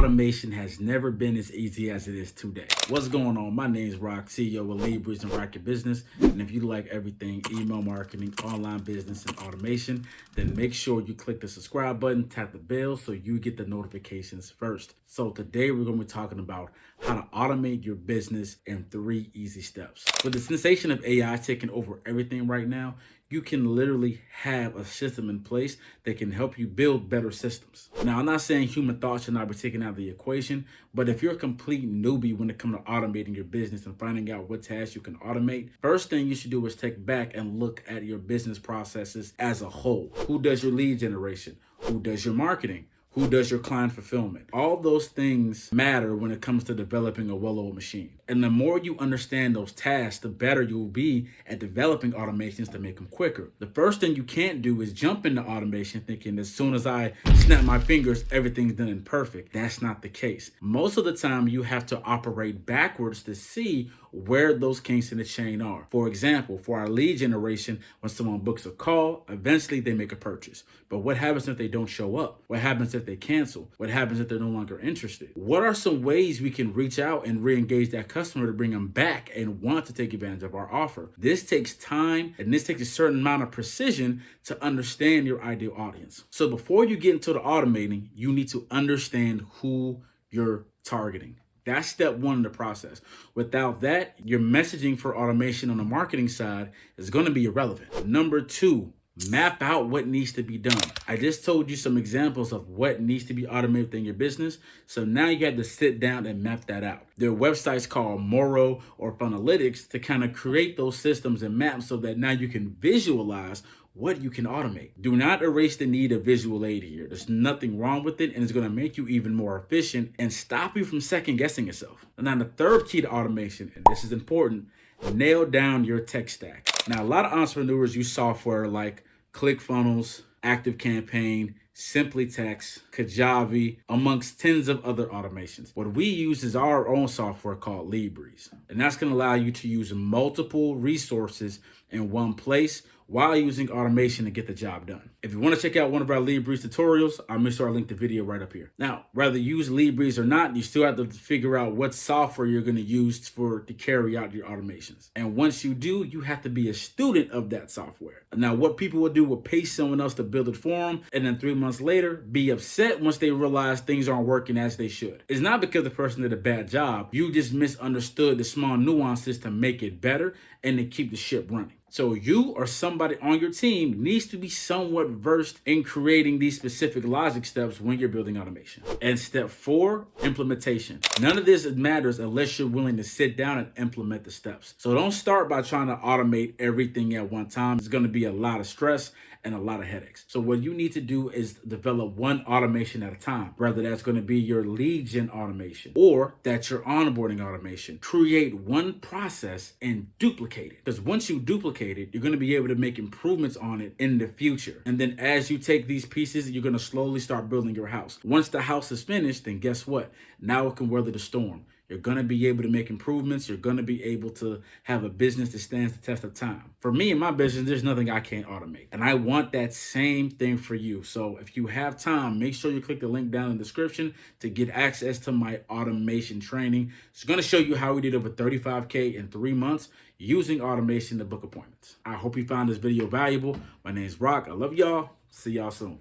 automation has never been as easy as it is today. What's going on? My name is Rock, CEO of Libres and Rocket Business. And if you like everything email marketing, online business, and automation, then make sure you click the subscribe button, tap the bell so you get the notifications first. So today we're going to be talking about how to automate your business in 3 easy steps. With the sensation of AI taking over everything right now, you can literally have a system in place that can help you build better systems. Now, I'm not saying human thought should not be taken out of the equation, but if you're a complete newbie when it comes to automating your business and finding out what tasks you can automate, first thing you should do is take back and look at your business processes as a whole. Who does your lead generation? Who does your marketing? Who does your client fulfillment? All those things matter when it comes to developing a well-oiled machine. And the more you understand those tasks, the better you'll be at developing automations to make them quicker. The first thing you can't do is jump into automation thinking as soon as I snap my fingers, everything's done and perfect. That's not the case. Most of the time, you have to operate backwards to see where those kinks in the chain are. For example, for our lead generation, when someone books a call, eventually they make a purchase. But what happens if they don't show up? What happens if they cancel? What happens if they're no longer interested? What are some ways we can reach out and re-engage that customer to bring them back and want to take advantage of our offer? This takes time, and this takes a certain amount of precision to understand your ideal audience. So before you get into the automating, you need to understand who you're targeting. That's step one in the process. Without that, your messaging for automation on the marketing side is going to be irrelevant. Number 2, map out what needs to be done. I just told you some examples of what needs to be automated within your business. So now you have to sit down and map that out. There are websites called Moro or Funalytics to kind of create those systems and maps so that now you can visualize what you can automate. Do not erase the need of visual aid here. There's nothing wrong with it, and it's going to make you even more efficient and stop you from second guessing yourself. And now the third key to automation, and this is important, nail down your tech stack. Now, a lot of entrepreneurs use software like ClickFunnels, ActiveCampaign, Simply Text, Kajabi, amongst tens of other automations. What we use is our own software called Libres, and that's going to allow you to use multiple resources in one place while using automation to get the job done. If you want to check out one of our Libres tutorials, I'll make sure I link the video right up here. Now, whether you use Libres or not, you still have to figure out what software you're going to use to carry out your automations. And once you do, you have to be a student of that software. Now, what people will do will pay someone else to build it for them, and then 3 months later, be upset once they realize things aren't working as they should. It's not because the person did a bad job. You just misunderstood the small nuances to make it better and to keep the ship running. So you or somebody on your team needs to be somewhat versed in creating these specific logic steps when you're building automation. And step 4, implementation. None of this matters unless you're willing to sit down and implement the steps. So don't start by trying to automate everything at one time. It's going to be a lot of stress and a lot of headaches. So what you need to do is develop one automation at a time, whether that's going to be your lead gen automation or that's your onboarding automation. Create one process and duplicate it. Because once you duplicate it, you're going to be able to make improvements on it in the future. And then as you take these pieces, you're going to slowly start building your house. Once the house is finished, then guess what? Now it can weather the storm. You're going to be able to make improvements. You're going to be able to have a business that stands the test of time. For me and my business, there's nothing I can't automate. And I want that same thing for you. So if you have time, make sure you click the link down in the description to get access to my automation training. It's going to show you how we did over 35K in 3 months using automation to book appointments. I hope you found this video valuable. My name is Rock. I love y'all. See y'all soon.